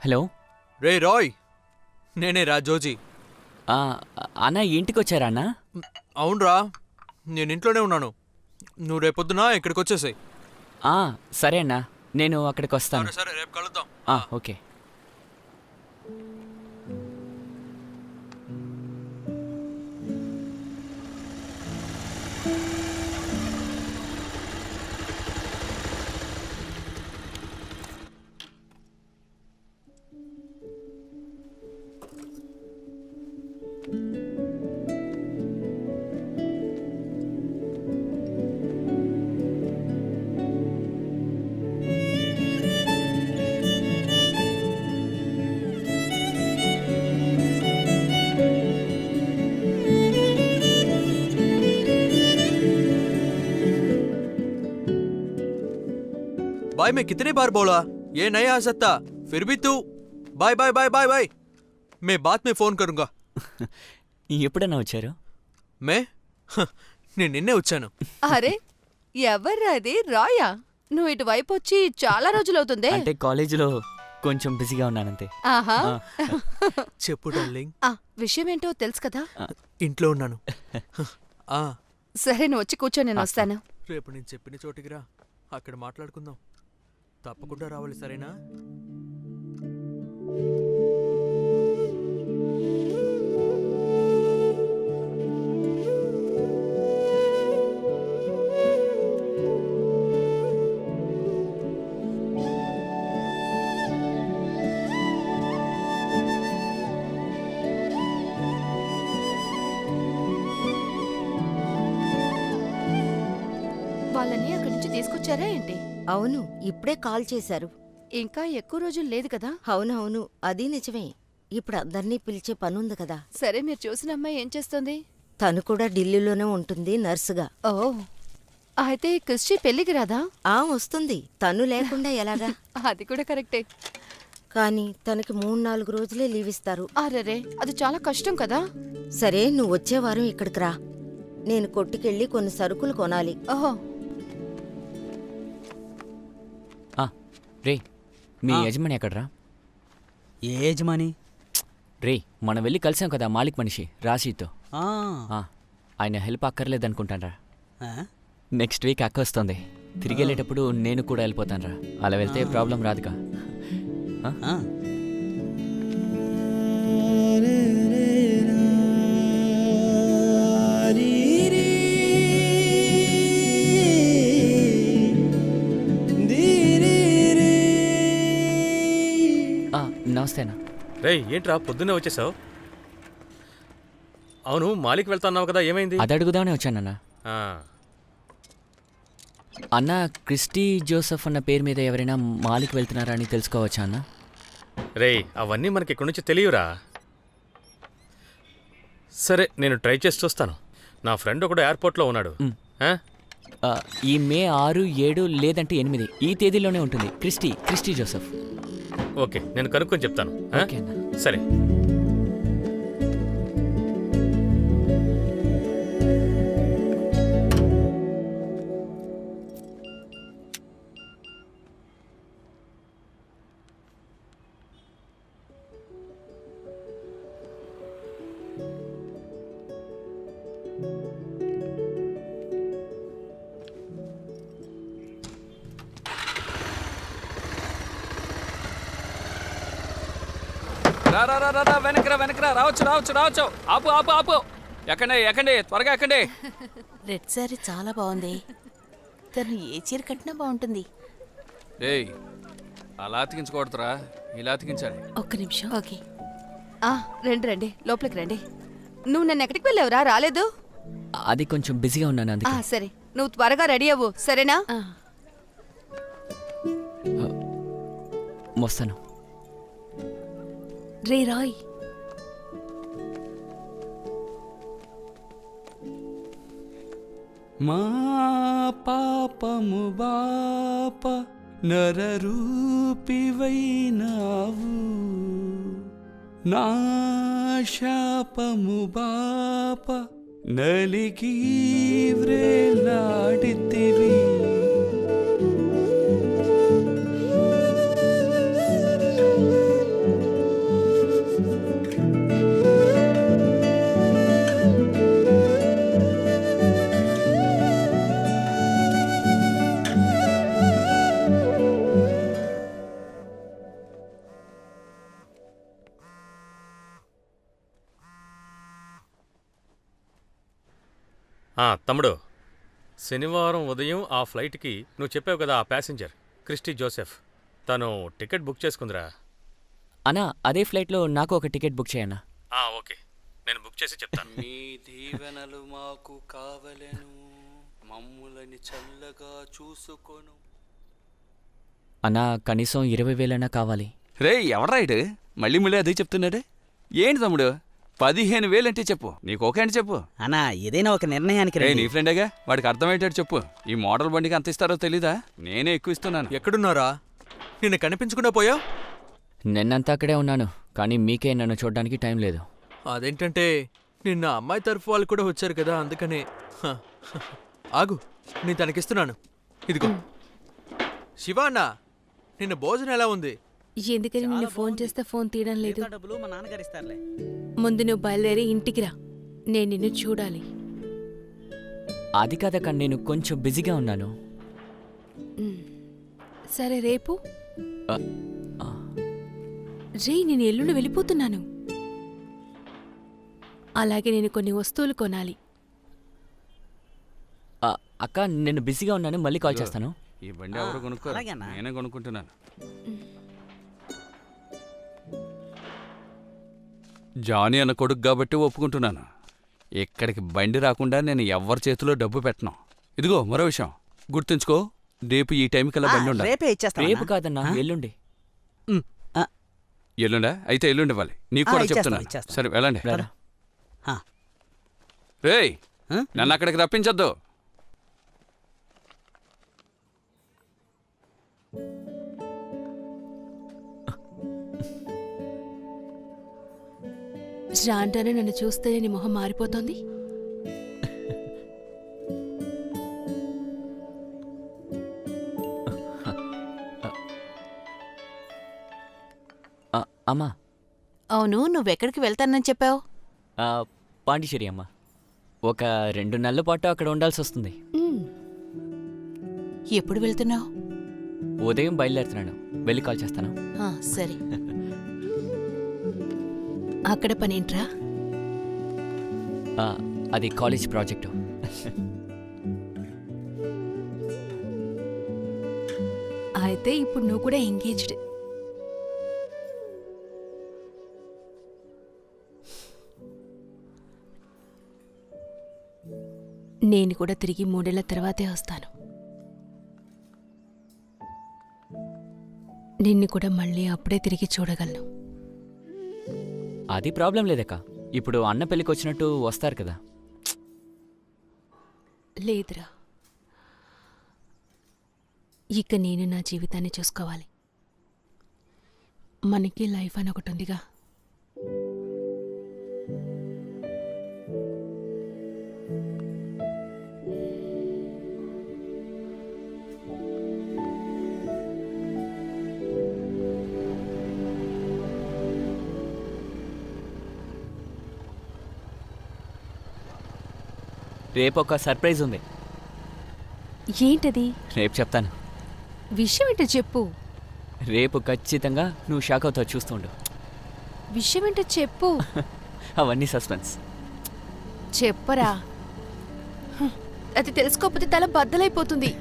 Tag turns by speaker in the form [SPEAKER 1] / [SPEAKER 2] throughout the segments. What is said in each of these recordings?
[SPEAKER 1] Hello.
[SPEAKER 2] రే రాయ్, నేనే రా జోజీ.
[SPEAKER 1] అన్న ఇంటికి వచ్చారా అన్న?
[SPEAKER 2] అవునరా, నేను ఇంట్లోనే ఉన్నాను. నువ్వు రేపొద్దున ఇక్కడికి వచ్చేసాయి.
[SPEAKER 1] సరే అన్న, నేను అక్కడికి వస్తాను.
[SPEAKER 2] సరే రేపు కలుద్దాం.
[SPEAKER 1] ఓకే.
[SPEAKER 2] बाय मैं कितनी बार बोला ये नहीं आ सकता, फिर भी तू bye bye bye bye bye. मैं बाद में फोन करूंगा.
[SPEAKER 1] ఎప్పుడన్నా వచ్చారు?
[SPEAKER 2] मैं నేను నిన్నే వచ్చాను.
[SPEAKER 3] అరే ఎవర్రాది? రాయా? నువ్వు ఇటువైపు వచ్చి చాలా రోజులవుతుందే.
[SPEAKER 1] అంటే కాలేజీలో కొంచెం బిజీగా ఉన్నానంతే.
[SPEAKER 3] ఆహా.
[SPEAKER 2] చెప్పు డార్లింగ్.
[SPEAKER 3] విషయం ఏంటో తెలుసు కదా?
[SPEAKER 2] ఇంట్లో ఉన్నాను.
[SPEAKER 3] సరే నువ్వు వచ్చి కూర్చో, నేను వస్తాను.
[SPEAKER 2] రేపు నేను చెప్పిన చోటికి రా, అక్కడ మాట్లాడుకుందాం. తప్పకుండా రావాలి, సరేనా?
[SPEAKER 3] వాళ్ళని అక్కడి నుంచి తీసుకొచ్చారా ఏంటి?
[SPEAKER 4] అవును, ఇప్పుడే కాల్ చేశారు.
[SPEAKER 3] ఇంకా ఎక్కువ రోజులు లేదు కదా?
[SPEAKER 4] అవునవును, అది నిజమే. ఇప్పుడు అందర్నీ పిలిచే పనుంది కదా.
[SPEAKER 3] సరే, మీరు చూసిన అమ్మాయి ఏం చేస్తుంది?
[SPEAKER 4] తను కూడా ఢిల్లీలోనే ఉంటుంది, నర్సుగా.
[SPEAKER 3] ఓ, అయితే క్రిస్టి పెళ్లికి రాదా?
[SPEAKER 4] వస్తుంది. తను లేకుండా ఎలాగా?
[SPEAKER 3] అది కూడా కరెక్టే.
[SPEAKER 4] కానీ తనకి 3-4 రోజులే లీవ్ ఇస్తారు.
[SPEAKER 3] అరెరే, అది చాలా కష్టం కదా.
[SPEAKER 4] సరే, నువ్వు వచ్చే వారం ఇక్కడికి రా. నేను కొట్టుకెళ్ళి కొన్ని సరుకులు కొనాలి.
[SPEAKER 3] ఓహో.
[SPEAKER 1] రే, మీ యజమాని ఎక్కడ్రా?
[SPEAKER 5] ఏ యజమాని?
[SPEAKER 1] రే, మనం వెళ్ళి కలిసాం కదా మాలిక్ మనిషి రాశీతో. ఆయన హెల్ప్ అక్కర్లేదనుకుంటానరా. నెక్స్ట్ వీక్ అక్క వస్తుంది. తిరిగి వెళ్ళేటప్పుడు నేను కూడా వెళ్ళిపోతానరా. అలా వెళ్తే ప్రాబ్లం రాదుగా. నమస్తేనా.
[SPEAKER 6] రే, ఏంట్రా పొద్దున్నే వచ్చేసావు? అవును, మాలిక్ వెళ్తాన్నావు కదా, ఏమైంది?
[SPEAKER 1] అది అడుగుదామనే వచ్చానన్నా. అన్న, క్రిస్టీ జోసెఫ్ అన్న పేరు మీద ఎవరైనా మాలిక్ వెళ్తున్నారా అని తెలుసుకోవచ్చా అన్న?
[SPEAKER 6] రే, అవన్నీ మనకి ఇక్కడి నుంచి తెలియరా. సరే, నేను ట్రై చేసి చూస్తాను. నా ఫ్రెండ్ ఒకడు ఎయిర్పోర్ట్లో ఉన్నాడు.
[SPEAKER 1] ఈ మే 6, 7 లేదంటే 8 ఈ తేదీలోనే ఉంటుంది క్రిస్టీ జోసెఫ్.
[SPEAKER 6] ఓకే, నేను కనుక్కొని చెప్తాను. సరే.
[SPEAKER 7] వెనకరా రావచ్చు. ఆపు. ఎక్కండి, త్వరగా ఎక్కండి.
[SPEAKER 8] రెడ్ సారీ చాలా బాగుంది. తను ఏ చీర కట్టినా బాగుంటుంది.
[SPEAKER 7] ఏయ్, అలా అతికించకూడదురా, ఇలా అతికించాలి.
[SPEAKER 8] ఒక్క నిమిషం. ఓకే.
[SPEAKER 3] రండి, లోపలికి రండి. నువ్వు నన్ను ఎక్కడికి వెళ్ళావురా? రాలేదు.
[SPEAKER 1] అది కొంచెం బిజీగా ఉన్నాను అందుకే.
[SPEAKER 3] సరే, నువ్వు త్వరగా రెడీ అవ్వు, సరేనా?
[SPEAKER 1] వస్తాను.
[SPEAKER 8] రే రాయ్,
[SPEAKER 5] మా పాపము బాప నరరూపివైనావు, నా శాపము బాప నలిగి వ్రేలాడితివి.
[SPEAKER 6] తమ్ముడు, శనివారం ఉదయం ఆ ఫ్లైట్కి నువ్వు చెప్పావు కదా, ఆ ప్యాసింజర్ క్రిస్టీ జోసెఫ్ తను టికెట్ బుక్ చేసుకుందిరా.
[SPEAKER 1] అన్నా అదే ఫ్లైట్లో నాకు ఒక టికెట్ బుక్ చేయన్నా.
[SPEAKER 6] ఓకే, నేను బుక్ చేసి చెప్తాను.
[SPEAKER 5] నీ దీవెనలు మాకు కావలెను, మమ్ములని చల్లగా చూసుకొను.
[SPEAKER 1] అన్నా కనీసం 20,000 కావాలి.
[SPEAKER 5] రే ఎవడ్రా ఇడు మళ్ళీ మళ్ళీ అదే చెప్తున్నాడే? ఏంటి తమ్ముడు 15,000 అంటే చెప్పు, నీకు ఓకే అంటే చెప్పు.
[SPEAKER 9] అన్నా ఏదైనా ఒక నిర్ణయానికి
[SPEAKER 5] రే
[SPEAKER 9] రండి.
[SPEAKER 5] నీ ఫ్రెండేగా, వాడికి అర్థమయ్యేటట్టు చెప్పు. ఈ మోడల్ బండికి అంత ఇస్తారో తెలీదా? నేనే ఎక్కువ ఇస్తున్నాను.
[SPEAKER 2] ఎక్కడున్నారా? నిన్న కనిపించకుండా పోయావు.
[SPEAKER 1] నిన్నంతా అక్కడే ఉన్నాను, కానీ మీకే నన్ను చూడడానికి టైం లేదు.
[SPEAKER 2] అదేంటంటే నిన్న అమ్మాయి తరఫు వాళ్ళు కూడా వచ్చారు కదా, అందుకనే. ఆగు, నేను తనకిస్తున్నాను. ఇదిగో. శివ అన్న, నిన్న భోజనం ఎలా ఉంది?
[SPEAKER 10] ఎందుకని నిన్ను ఫోన్ చేస్తే ఫోన్ తీయడం లేదు?
[SPEAKER 9] మిగతా డబ్బులు మా నాన్నగారు ఇస్తారులే.
[SPEAKER 10] ముందు నువ్వు బయలుదేరి ఇంటికి రా, నేను నిన్ను చూడాలి.
[SPEAKER 1] అది కాదక్క, నేను కొంచెం బిజీగా ఉన్నాను.
[SPEAKER 10] సరే రేపు
[SPEAKER 1] ఆ, ఆ,
[SPEAKER 10] రే, నేను ఎల్లుండి వెళ్ళిపోతున్నాను. అలాగే నేను కొన్ని వస్తువులు కొనాలి.
[SPEAKER 1] ఆ, అక్క నేను బిజీగా ఉన్నాను, మళ్ళీ కాల్ చేస్తాను.
[SPEAKER 5] ఈ బండి ఎవరు కొనుక్కోరు,
[SPEAKER 9] అలాగేనా?
[SPEAKER 5] నేనే కొనుక్కుంటున్నాను. జానీ అన్న కొడుకు కాబట్టి ఒప్పుకుంటున్నాను. ఇక్కడికి బండి రాకుండా నేను ఎవ్వరి చేతిలో డబ్బు పెట్టను. ఇదిగో మరో విషయం గుర్తుంచుకో, రేపు ఈ టైంకల్లా బండి ఉండాలి.
[SPEAKER 9] రేపే ఇచ్చేస్తాను.
[SPEAKER 1] రేపు కాదన్నా, ఎల్లుండి.
[SPEAKER 5] ఎల్లుండా? అయితే ఎల్లుండి ఇవ్వాలి. నీకు కూడా
[SPEAKER 9] ఇచ్చేస్తాను,
[SPEAKER 5] చెప్తున్నాను.
[SPEAKER 9] ఇచ్చేస్తాను.
[SPEAKER 5] సరే వెళ్ళండి.
[SPEAKER 1] రారా.
[SPEAKER 5] రేయ్ నన్ను అక్కడికి రప్పించొద్దు.
[SPEAKER 10] రాంటానే నన్ను చూస్తేనే నీ మొహం మారిపోతోంది.
[SPEAKER 1] అమ్మా,
[SPEAKER 8] అవును, నువ్వెక్కడికి వెళ్తానని చెప్పావు?
[SPEAKER 1] పాండిచేరి అమ్మా. ఒక 2 నెలల పాటు అక్కడ ఉండాల్సి వస్తుంది.
[SPEAKER 8] ఎప్పుడు వెళ్తున్నావు?
[SPEAKER 1] ఉదయం బయలుదేరుతున్నాను, వెళ్ళి కాల్ చేస్తాను.
[SPEAKER 8] సరే.
[SPEAKER 10] అక్కడ పనేంట్రా?
[SPEAKER 1] అది కాలేజ్ ప్రాజెక్టు.
[SPEAKER 10] అయితే ఇప్పుడు నువ్వు కూడా ఎంగేజ్డ్. నేను కూడా తిరిగి 3 ఏళ్ల తర్వాతే వస్తాను. నిన్ను కూడా మళ్ళీ అప్పుడే తిరిగి చూడగలను.
[SPEAKER 1] అది ప్రాబ్లం లేదక్క, ఇప్పుడు అన్న పెళ్ళికి వచ్చినట్టు వస్తారు కదా.
[SPEAKER 10] లేదురా, ఇక నేను నా జీవితాన్ని చూసుకోవాలి. మనకి లైఫ్ అని ఒకటి ఉందిగా.
[SPEAKER 1] రేపు ఒక సర్ప్రైజ్ ఉంది.
[SPEAKER 10] ఏంటది?
[SPEAKER 1] రేపు చెప్తాను.
[SPEAKER 10] విషయం ఏంటో చెప్పు.
[SPEAKER 1] రేపు ఖచ్చితంగా నువ్వు షాక్ అవుతావు, చూస్తుండు.
[SPEAKER 10] విషయం ఏంటో చెప్పు.
[SPEAKER 1] అవన్నీ సస్పెన్స్.
[SPEAKER 10] చెప్పరా. అది తెలుసుకోకపోతే తల బద్దలైపోతుంది.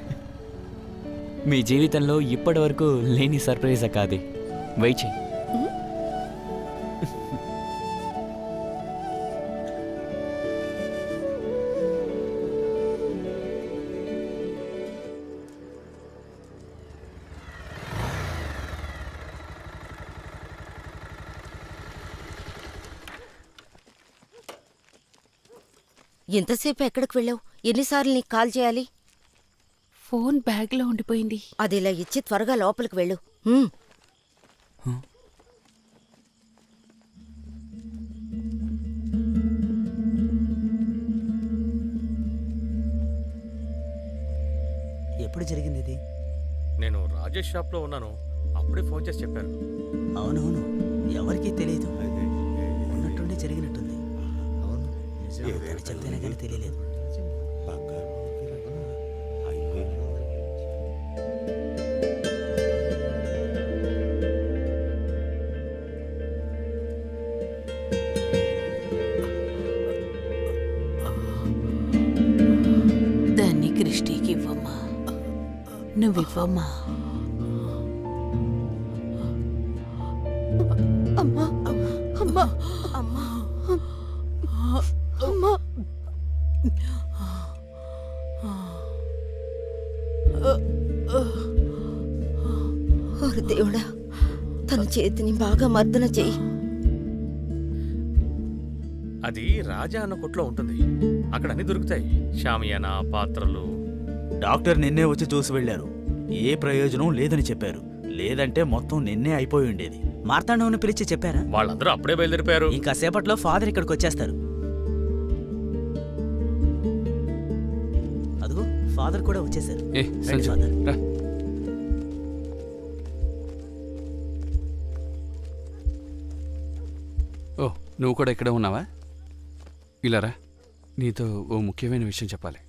[SPEAKER 1] మీ జీవితంలో ఇప్పటి వరకు లేని సర్ప్రైజ్ అక్క అది. వెయిట్ చేయి.
[SPEAKER 4] ఇంతసేపు ఎక్కడికి వెళ్ళావు? ఎన్నిసార్లు నీకు కాల్ చేయాలి?
[SPEAKER 10] ఫోన్ బ్యాగ్లో ఉండిపోయింది.
[SPEAKER 4] అది ఇలా ఇచ్చి త్వరగా లోపలికి వెళ్ళు. హ్మ్.
[SPEAKER 9] ఎప్పుడు జరిగింది ఇది?
[SPEAKER 6] నేను రాజేష్ షాప్లో ఉన్నాను, అప్పుడే ఫోన్ చేసి చెప్పారు.
[SPEAKER 9] అవునవును, ఎవరికీ తెలియదు. ఉన్నట్టుండి జరిగినట్టుంది. తను చెప్తేనే కానీ తెలియలేదు.
[SPEAKER 8] క్రిస్టీకి ఇవ్వమ్మా, నువ్వివ్వమ్మా.
[SPEAKER 3] అమ్మా అమ్మా అమ్మా అమ్మా
[SPEAKER 4] ఓరి దేవుడా, తన చేతిని బాగా మర్దన చెయ్యి.
[SPEAKER 6] అది రాజా అన్న కొట్లో ఉంటుంది. అక్కడ అన్ని దొరుకుతాయి, షామియానా, పాత్రలు.
[SPEAKER 9] డాక్టర్ నిన్నే వచ్చి చూసి వెళ్ళారు. ఏ ప్రయోజనం లేదని చెప్పారు. లేదంటే మొత్తం నిన్నే అయిపోయి ఉండేది. మార్తాండవుని పిలిచి చెప్పారా?
[SPEAKER 6] వాళ్ళందరూ అప్పుడే బయలుదేరిపోయారు.
[SPEAKER 9] ఇంకా సేపట్లో ఫాదర్ ఇక్కడికి వచ్చేస్తారు. అదిగో ఫాదర్ కూడా వచ్చేసారు.
[SPEAKER 5] ఏ
[SPEAKER 9] రండి
[SPEAKER 5] సంజు
[SPEAKER 9] ఫాదర్.
[SPEAKER 5] రా. ఓ నువ్వు కూడా ఇక్కడే ఉన్నావా? ఇలా రా, నీతో ఓ ముఖ్యమైన విషయం చెప్పాలి.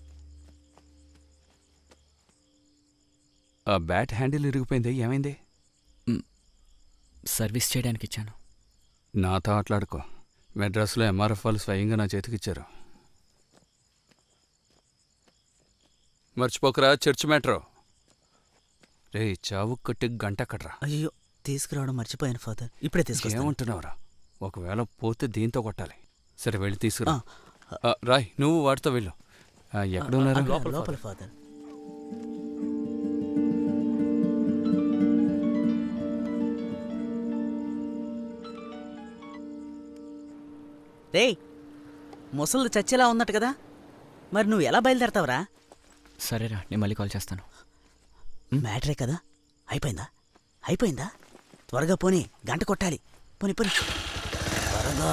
[SPEAKER 5] ఆ బ్యాట్ హ్యాండిల్ ఇరిగిపోయింది, ఏమైంది?
[SPEAKER 1] సర్వీస్ చేయడానికి ఇచ్చాను.
[SPEAKER 5] నాతో ఆటలాడుకో. మెడ్రాస్లో ఎంఆర్ఎఫ్ వాళ్ళు స్వయంగా నా చేతికిచ్చారు. మర్చిపోకరా చర్చ్ మ్యాటర్. రే చావు కట్టి గంట కట్రా.
[SPEAKER 9] అయ్యో, తీసుకురావడం మర్చిపోయాను ఫాదర్. ఇప్పుడే తీసుకొస్తాను.
[SPEAKER 5] ఏమంటున్నావురా? ఒకవేళ పోతే దీంతో కొట్టాలి. సరే వెళ్ళి తీసుకురా. రాయ్, నువ్వు వాడితో వెళ్ళు. ఎక్కడున్నారా?
[SPEAKER 9] లోపల ఫాదర్. రేయ్, ముసలు చచ్చేలా ఉన్నట్టు కదా, మరి నువ్వు ఎలా బయలుదేరతావురా?
[SPEAKER 1] సరేరా, నేను మళ్ళీ కాల్ చేస్తాను.
[SPEAKER 9] మ్యాటరే కదా, అయిపోయిందా? అయిపోయిందా? త్వరగా పోనీ, గంట కొట్టాలి. పోనీ పోనీ త్వరగా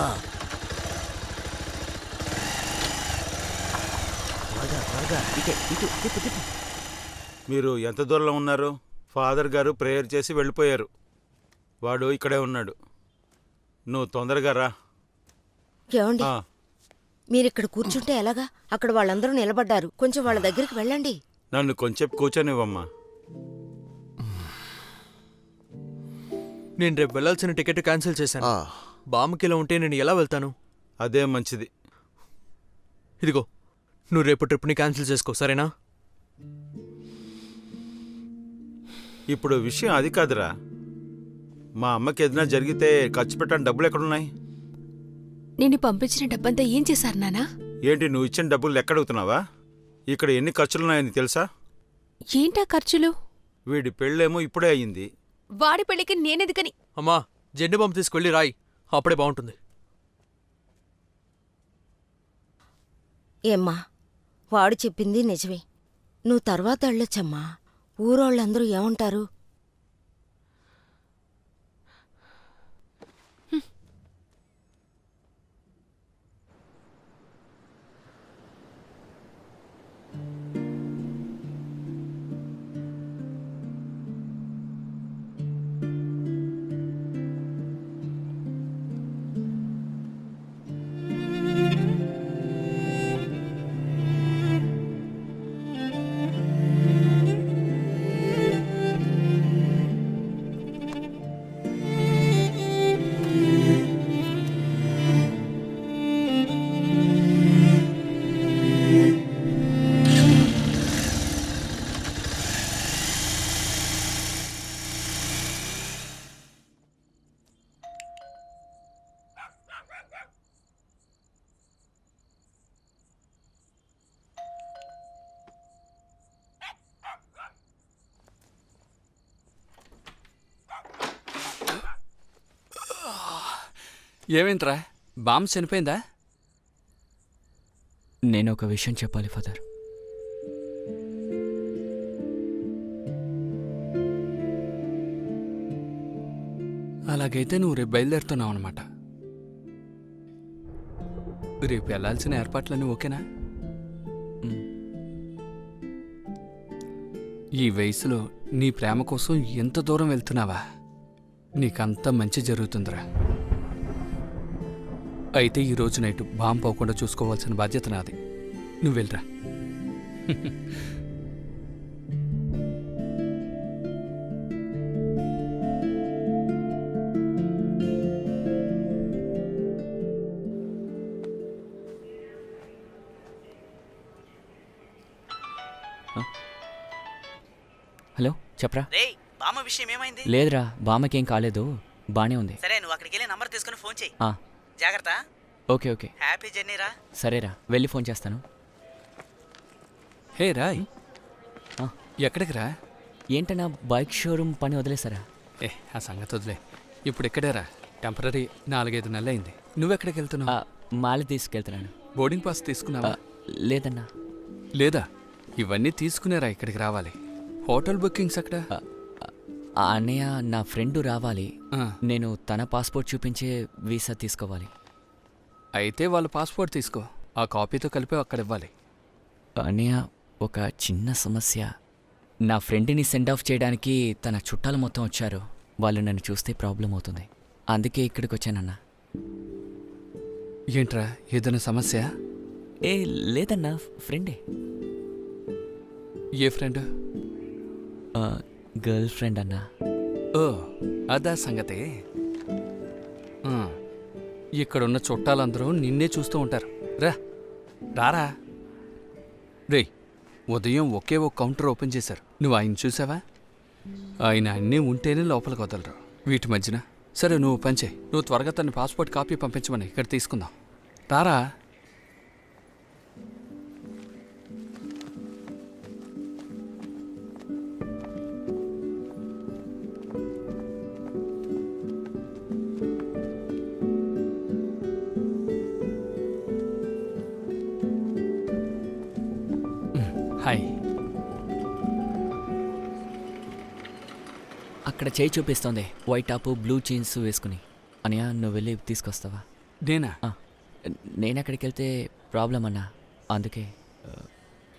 [SPEAKER 9] త్వరగా త్వరగా. ఇటే ఇటు తిప్పు తిప్పు.
[SPEAKER 11] మీరు ఎంత దూరంలో ఉన్నారు? ఫాదర్ గారు ప్రేయర్ చేసి వెళ్ళిపోయారు. వాడు ఇక్కడే ఉన్నాడు. నువ్వు తొందరగా రా.
[SPEAKER 4] ఏమండి, మీరిక్కడ కూర్చుంటే ఎలాగా? అక్కడ వాళ్ళందరూ నిలబడ్డారు. కొంచెం వాళ్ళ దగ్గరికి వెళ్ళండి.
[SPEAKER 11] నన్ను కొంచెం కూర్చొనివ్వమ్మా.
[SPEAKER 2] నేను రేపు వెళ్ళాల్సిన టికెట్ క్యాన్సిల్ చేశాను. బామ్మకిలా ఉంటే నేను ఎలా వెళ్తాను?
[SPEAKER 11] అదే మంచిది.
[SPEAKER 2] ఇదిగో, నువ్వు రేపు ట్రిప్ని క్యాన్సిల్ చేసుకో, సరేనా?
[SPEAKER 11] ఇప్పుడు విషయం అది కాదురా. మా అమ్మకి ఏదైనా జరిగితే ఖర్చు పెట్టడానికి డబ్బులు ఎక్కడున్నాయి?
[SPEAKER 10] నేను పంపించిన డబ్బంతా ఏం చేశారు నానా?
[SPEAKER 11] ఏంటి నువ్వు ఇచ్చిన డబ్బులు ఎక్కడవుతున్నావా? ఇక్కడ ఎన్ని ఖర్చులున్నాయని తెలుసా?
[SPEAKER 10] ఏంటా ఖర్చులు?
[SPEAKER 11] వీడి పెళ్ళేమో ఇప్పుడే అయ్యింది.
[SPEAKER 10] వాడి పెళ్లికి నేనెందుకని?
[SPEAKER 2] అమ్మా, జెండు బాంబు తీసుకెళ్ళి రాయి, అప్పుడే బాగుంటుంది.
[SPEAKER 4] ఏమ్మా, వాడు చెప్పింది నిజమే. నువ్వు తర్వాత వెళ్ళొచ్చమ్మా. ఊరోళ్ళందరూ ఏమంటారు?
[SPEAKER 5] ఏమైందిరా? బామ్మ చనిపోయిందా?
[SPEAKER 1] నేను ఒక విషయం చెప్పాలి ఫాదర్.
[SPEAKER 5] అలాగైతే నువ్వు రేపు బయలుదేరుతున్నావు అనమాట. రేపు వెళ్లాల్సిన ఏర్పాట్లన్నీ ఓకేనా? ఈ వయసులో నీ ప్రేమ కోసం ఎంత దూరం వెళ్తున్నావా? నీకంతా మంచి జరుగుతుందిరా. అయితే ఈ రోజు నైట్ బాంబు పోకుండా చూసుకోవాల్సిన బాధ్యత నాది. నువ్వు వెళ్ళరా.
[SPEAKER 1] హలో చెప్పరా?
[SPEAKER 9] రేయ్ బామ్మ విషయం ఏమైంది?
[SPEAKER 1] లేదురా, బామ్మకేం కాలేదు, బానే ఉంది.
[SPEAKER 9] సరే నువ్వు అక్కడికి వెళ్ళి నంబర్ తీసుకుని ఫోన్ చేయి.
[SPEAKER 1] ఆ,
[SPEAKER 9] జాగ్రత్త.
[SPEAKER 1] ఓకే ఓకే,
[SPEAKER 9] హ్యాపీ జర్నీ రా.
[SPEAKER 1] సరేరా, వెళ్ళి ఫోన్ చేస్తాను.
[SPEAKER 5] హే రాయ్,
[SPEAKER 1] ఆ.
[SPEAKER 5] ఎక్కడికి రా?
[SPEAKER 1] ఏంటన్నా బైక్ షోరూమ్ పని వదిలేసారా?
[SPEAKER 5] ఏ ఆ సంగతి వదిలే. ఇప్పుడు ఎక్కడేరా? టెంపరీ 4-5 నెలలు అయింది. నువ్వెక్కడికి వెళ్తున్నావు?
[SPEAKER 1] మాల తీసుకెళ్తున్నాను.
[SPEAKER 5] బోర్డింగ్ పాస్ తీసుకున్నావా?
[SPEAKER 1] లేదన్నా.
[SPEAKER 5] లేదా? ఇవన్నీ తీసుకునేరా ఇక్కడికి రావాలి. హోటల్ బుకింగ్స్ అక్కడ?
[SPEAKER 1] అన్నయ్య, నా ఫ్రెండ్ రావాలి.
[SPEAKER 5] ఆ.
[SPEAKER 1] నేను తన పాస్పోర్ట్ చూపించే వీసా తీసుకోవాలి.
[SPEAKER 5] అయితే వాళ్ళ పాస్పోర్ట్ తీసుకో, ఆ కాపీతో కలిపి అక్కడ ఇవ్వాలి.
[SPEAKER 1] అన్నయ్య, ఒక చిన్న సమస్య. నా ఫ్రెండ్ని సెండ్ ఆఫ్ చేయడానికి తన చుట్టాలు మొత్తం వచ్చారు. వాళ్ళు నన్ను చూస్తే ప్రాబ్లం అవుతుంది, అందుకే ఇక్కడికి వచ్చానన్నా.
[SPEAKER 5] ఏంట్రా, ఏదైనా సమస్య?
[SPEAKER 1] ఏ లేదన్నా, ఫ్రెండే.
[SPEAKER 5] ఏ ఫ్రెండ్?
[SPEAKER 1] గర్ల్ ఫ్రెండ్ అన్నా.
[SPEAKER 5] ఓ అదా సంగతి. ఇక్కడున్న చుట్టాలందరూ నిన్నే చూస్తూ ఉంటారు. రారా. రేయ్, ఉదయం ఒకే ఒక కౌంటర్ ఓపెన్ చేశారు. నువ్వు ఆయన చూసావా? ఆయన అన్నీ ఉంటేనే లోపలికి వదలరు. వీటి మధ్యన సరే నువ్వు పంచే, నువ్వు త్వరగా తన పాస్పోర్ట్ కాపీ పంపించమని ఇక్కడ తీసుకుందాం. రారా. హాయ్.
[SPEAKER 1] అక్కడ చేయి చూపిస్తోంది, వైట్ టాప్ బ్లూ జీన్స్ వేసుకుని. అన్నయ్య, నువ్వు వెళ్ళి తీసుకొస్తావా?
[SPEAKER 5] నేనా?
[SPEAKER 1] నేను అక్కడికి వెళ్తే ప్రాబ్లం అన్నా, అందుకే.